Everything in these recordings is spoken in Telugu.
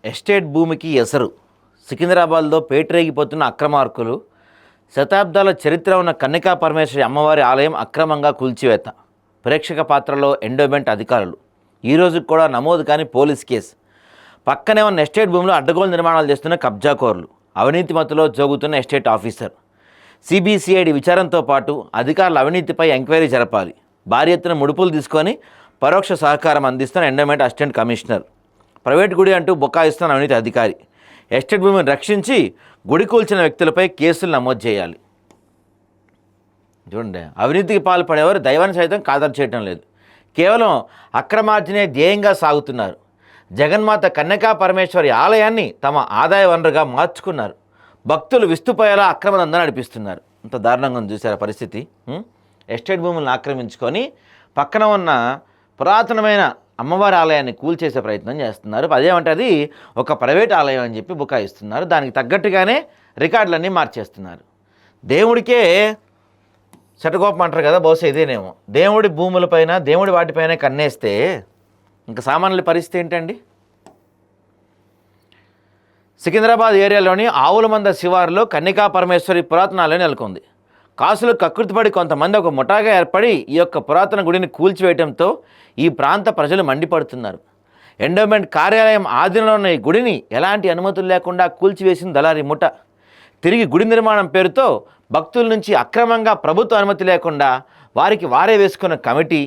ఎస్టేట్ భూమికి ఎసరు. సికింద్రాబాద్లో పేటరేగిపోతున్న అక్రమార్కులు. శతాబ్దాల చరిత్ర ఉన్న కన్నికా పరమేశ్వరి అమ్మవారి ఆలయం అక్రమంగా కూల్చివేత. ప్రేక్షక పాత్రలో ఎండోమెంట్ అధికారులు. ఈరోజు కూడా నమోదు కాని పోలీస్ కేసు. పక్కనే ఉన్న ఎస్టేట్ భూమిలో అడ్డగోలు నిర్మాణాలు చేస్తున్న కబ్జాకోరులు. అవినీతి మత్తులో జోగుతున్న ఎస్టేట్ ఆఫీసర్. సిబిసిఐడి విచారణతో పాటు అధికారుల అవినీతిపై ఎంక్వైరీ జరపాలి. భారీ ఎత్తున ముడుపులు తీసుకొని పరోక్ష సహకారం అందిస్తున్న ఎండోమెంట్ అసిస్టెంట్ కమిషనర్. ప్రైవేట్ గుడి అంటూ బొకాయిస్తున్న అవినీతి అధికారి. ఎస్టేట్ భూమిని రక్షించి గుడి కూల్చిన వ్యక్తులపై కేసులు నమోదు చేయాలి. చూడండి, అవినీతికి పాల్పడేవారు దైవాన్ని సైతం ఖాతరు చేయటం లేదు. కేవలం అక్రమార్జనే ధ్యేయంగా సాగుతున్నారు. జగన్మాత కన్యకా పరమేశ్వరి ఆలయాన్ని తమ ఆదాయ వనరుగా మార్చుకున్నారు. భక్తులు విస్తుపోయేలా అక్రమ దందా నడిపిస్తున్నారు. ఇంత దారుణంగా ఉంది చూసారా పరిస్థితి. ఎస్టేట్ భూములను ఆక్రమించుకొని పక్కన ఉన్న పురాతనమైన అమ్మవారి ఆలయాన్ని కూల్చేసే ప్రయత్నం చేస్తున్నారు. అదేమంటే అది ఒక ప్రైవేట్ ఆలయం అని చెప్పి బుకాయిస్తున్నారు. దానికి తగ్గట్టుగానే రికార్డులన్నీ మార్చేస్తున్నారు. దేవుడికే శటకోపం అంటారు కదా, బహుశా ఇదేనేమో. దేవుడి భూములపైన దేవుడి వాటిపైన కన్నేస్తే ఇంకా సామాన్యుల పరిస్థితి ఏంటండి? సికింద్రాబాద్ ఏరియాలోని ఆవులమంద శివారులో కన్నికా పరమేశ్వరి పురాతన ఆలయం నెలకొంది. కాసులు కకృతిపడి కొంతమంది ఒక ముఠాగా ఏర్పడి ఈ యొక్క పురాతన గుడిని కూల్చివేయడంతో ఈ ప్రాంత ప్రజలు మండిపడుతున్నారు. ఎండోమెంట్ కార్యాలయం ఆధీనంలో ఉన్న ఈ గుడిని ఎలాంటి అనుమతులు లేకుండా కూల్చివేసిన దళారీ ముఠ తిరిగి గుడి నిర్మాణం పేరుతో భక్తుల నుంచి అక్రమంగా ప్రభుత్వ అనుమతి లేకుండా వారికి వారే వేసుకున్న కమిటీ,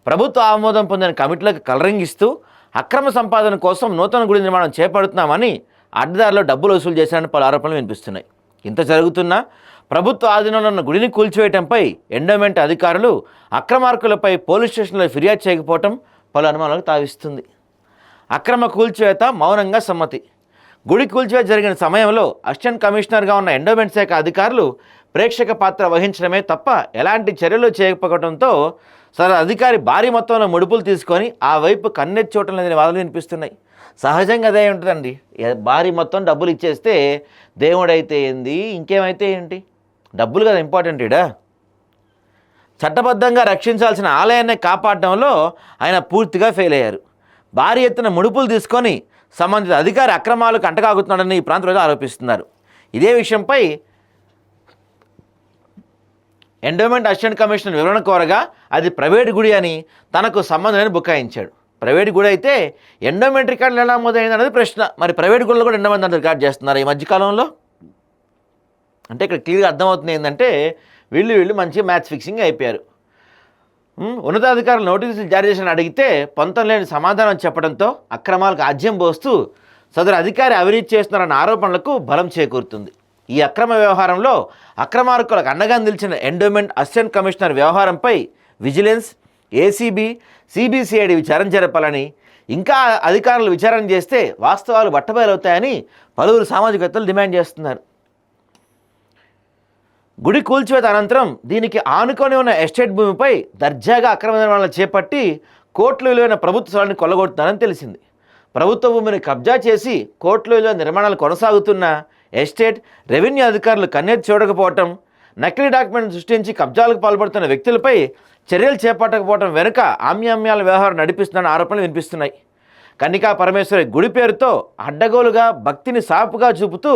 ప్రభుత్వ ఆమోదం పొందిన కమిటీలకు కలరింగిస్తూ అక్రమ సంపాదన కోసం నూతన గుడి నిర్మాణం చేపడుతున్నామని అడ్డదారిలో డబ్బులు వసూలు చేశారని పలు ఆరోపణలు వినిపిస్తున్నాయి. ఇంత జరుగుతున్నా ప్రభుత్వ ఆధీనంలో ఉన్న గుడిని కూల్చివేయడంపై ఎండోమెంట్ అధికారులు అక్రమార్కులపై పోలీస్ స్టేషన్లో ఫిర్యాదు చేయకపోవటం పలు అనుమానాలకు తావిస్తుంది. అక్రమ కూల్చివేత మౌనంగా సమ్మతి. గుడి కూల్చివేత జరిగిన సమయంలో అసిస్టెంట్ కమిషనర్గా ఉన్న ఎండోమెంట్ శాఖ అధికారులు ప్రేక్షక పాత్ర వహించడమే తప్ప ఎలాంటి చర్యలు చేయకపోవడంతో అధికారి భారీ మొత్తంలో ముడుపులు తీసుకొని ఆ వైపు కన్నెత్తి చూడటం లేదని వాదనలు వినిపిస్తున్నాయి. సహజంగా అదే ఉంటుందండి. భారీ మొత్తం డబ్బులు ఇచ్చేస్తే దేవుడైతే ఏంది, ఇంకేమైతే ఏంటి? డబ్బులు కదా ఇంపార్టెంట్. చట్టబద్ధంగా రక్షించాల్సిన ఆలయాన్ని కాపాడడంలో ఆయన పూర్తిగా ఫెయిల్ అయ్యారు. భారీ ఎత్తున ముడుపులు తీసుకొని సంబంధిత అధికారి అక్రమాలకు అంటకాగుతున్నాడని ఈ ప్రాంత ప్రజలు ఆరోపిస్తున్నారు. ఇదే విషయంపై ఎండోమెంట్ అసిస్టెంట్ కమిషనర్ వివరణ కోరగా అది ప్రైవేట్ గుడి అని తనకు సంబంధం బుకాయించాడు. ప్రైవేట్ గుడి అయితే ఎండోమెంట్ రికార్డులు ఎలా మొదలైంది అనేది ప్రశ్న. మరి ప్రైవేట్ గుడిలో కూడా ఎండోమెంట్ రికార్డ్ చేస్తున్నారు ఈ మధ్యకాలంలో. అంటే ఇక్కడ క్లియర్గా అర్థమవుతుంది ఏంటంటే వీళ్ళు మంచి మ్యాచ్ ఫిక్సింగ్ అయిపోయారు. ఉన్నతాధికారులు నోటీసులు జారీ చేసిన అడిగితే పొంతం లేని సమాధానం చెప్పడంతో అక్రమాలకు ఆజ్యం పోస్తూ సదరు అధికారి అవినీతి చేస్తున్నారన్న ఆరోపణలకు బలం చేకూరుతుంది. ఈ అక్రమ వ్యవహారంలో అక్రమార్కులకు అండగా నిలిచిన ఎండోమెంట్ అసిస్టెంట్ కమిషనర్ వ్యవహారంపై విజిలెన్స్, ఏసీబీ, సిబిసిఐడి విచారణ జరపాలని, ఇంకా అధికారులు విచారణ చేస్తే వాస్తవాలు బట్టబయలవుతాయని పలువురు సామాజికవేత్తలు డిమాండ్ చేస్తున్నారు. గుడి కూల్చివేత అనంతరం దీనికి ఆనుకొని ఉన్న ఎస్టేట్ భూమిపై దర్జాగా అక్రమ నిర్మాణాలు చేపట్టి కోట్ల విలువైన ప్రభుత్వ స్థలాన్ని కొల్లగొడుతున్నారని తెలిసింది. ప్రభుత్వ భూమిని కబ్జా చేసి కోట్ల విలువైన నిర్మాణాలు కొనసాగుతున్న ఎస్టేట్, రెవెన్యూ అధికారులు కన్నెత్తి చూడకపోవటం, నకిలీ డాక్యుమెంట్ సృష్టించి కబ్జాలకు పాల్పడుతున్న వ్యక్తులపై చర్యలు చేపట్టకపోవడం వెనుక ఆమ్యామ్యాల వ్యవహారం నడిపిస్తున్న ఆరోపణలు వినిపిస్తున్నాయి. కన్నికా పరమేశ్వరి గుడి పేరుతో అడ్డగోలుగా భక్తిని సాపుగా చూపుతూ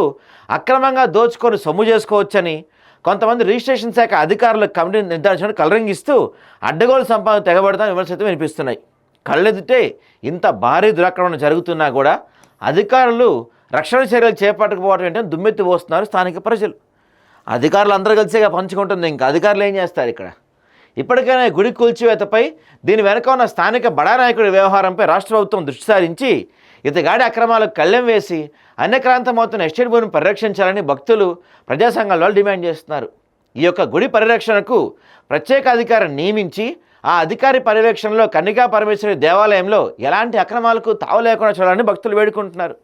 అక్రమంగా దోచుకొని సొమ్ము చేసుకోవచ్చని కొంతమంది రిజిస్ట్రేషన్ శాఖ అధికారుల కమిటీ నిర్ధారించడం కలరింగిస్తూ అడ్డగోలు సంపాదన తెగబడతామని విమర్శలు వినిపిస్తున్నాయి. కళ్ళెదుటే ఇంత భారీ దురాక్రమణ జరుగుతున్నా కూడా అధికారులు రక్షణ చర్యలు చేపట్టకపోవడం ఏంటని దుమ్మెత్తి పోస్తున్నారు స్థానిక ప్రజలు. అధికారులు అందరూ కలిసిగా పంచుకుంటుంది. ఇంకా అధికారులు ఏం చేస్తారు ఇక్కడ? ఇప్పటికైనా గుడి కూల్చివేతపై దీని వెనక ఉన్న స్థానిక బడా నాయకుడి వ్యవహారంపై రాష్ట్ర ప్రభుత్వం దృష్టి సారించి ఇతగాడి అక్రమాలకు కళ్ళెం వేసి అన్యక్రాంతమవుతున్న ఎస్టేట్ భూమిని పరిరక్షించాలని భక్తులు, ప్రజా సంఘాల వాళ్ళు డిమాండ్ చేస్తున్నారు. ఈ యొక్క గుడి పరిరక్షణకు ప్రత్యేక అధికారిని నియమించి ఆ అధికారి పర్యవేక్షణలో కన్నికా పరమేశ్వరి దేవాలయంలో ఎలాంటి అక్రమాలకు తావు లేకుండా చూడాలని భక్తులు వేడుకుంటున్నారు.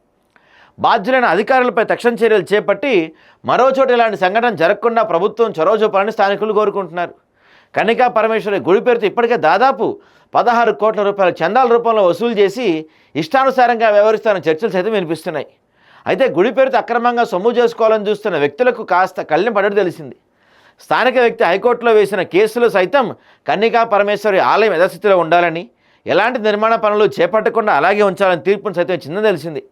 బాధ్యులైన అధికారులపై తక్షణ చర్యలు చేపట్టి మరో చోట ఇలాంటి సంఘటన జరగకుండా ప్రభుత్వం చొరవ చూపాలని స్థానికులు కోరుకుంటున్నారు. కన్నికా పరమేశ్వరి గుడి పేరుతో ఇప్పటికే దాదాపు 16 కోట్ల రూపాయల చందాల రూపంలో వసూలు చేసి ఇష్టానుసారంగా వ్యవహరిస్తారన్న చర్చలు సైతం వినిపిస్తున్నాయి. అయితే గుడి పేరుతో అక్రమంగా సొమ్ము చేసుకోవాలని చూస్తున్న వ్యక్తులకు కాస్త కళ్ళెం పడడం తెలిసింది. స్థానిక వ్యక్తి హైకోర్టులో వేసిన కేసులో సైతం కన్నికా పరమేశ్వరి ఆలయం యథాస్థితిలో ఉండాలని, ఎలాంటి నిర్మాణ పనులు చేపట్టకుండా అలాగే ఉంచాలని తీర్పును సైతం ఇచ్చిందని తెలిసింది.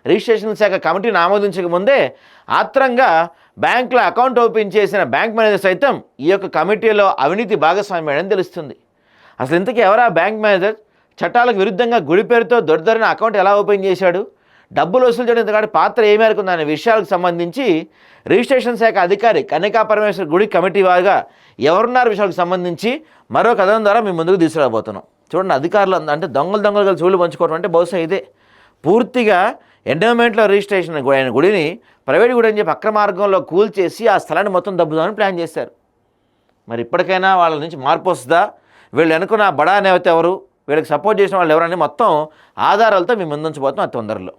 రిజిస్ట్రేషన్ శాఖ కమిటీని ఆమోదించక ముందే ఆత్రంగా బ్యాంకులో అకౌంట్ ఓపెన్ చేసిన బ్యాంక్ మేనేజర్ సైతం ఈ యొక్క కమిటీలో అవినీతి భాగస్వామ్యం తెలుస్తుంది. అసలు ఇంతకీ ఎవరా బ్యాంక్ మేనేజర్? చట్టాలకు విరుద్ధంగా గుడి పేరుతో దొడ్డదొరిన అకౌంట్ ఎలా ఓపెన్ చేశాడు? డబ్బులు వసూలు చేయడం ఇంతకాటి పాత్ర ఏ మేరకు ఉందనే విషయాలకు సంబంధించి రిజిస్ట్రేషన్ శాఖ అధికారి కన్యకా పరమేశ్వర గుడి కమిటీ వారిగా ఎవరున్నారు విషయాలకు సంబంధించి మరో కథనం ద్వారా మేము ముందుకు తీసుకురాబోతున్నాం. చూడండి, అధికారులు అంటే దొంగలు కలిసి చూళ్ళు పంచుకోవడం అంటే బహుశా ఇదే. పూర్తిగా ఎండోమెంట్లో రిజిస్ట్రేషన్ అయిన గుడిని ప్రైవేట్ గుడి అని చెప్పి అక్రమార్గంలో కూల్చేసి ఆ స్థలాన్ని మొత్తం దబ్బుదామని ప్లాన్ చేశారు. మరి ఇప్పటికైనా వాళ్ళ నుంచి మార్పు వస్తుందా? వీళ్ళు అనుకున్న బడా నేత ఎవరు, వీళ్ళకి సపోర్ట్ చేసిన వాళ్ళు ఎవరని మొత్తం ఆధారాలతో మేము ముందుంచబోతున్నాం అతి తొందరలో.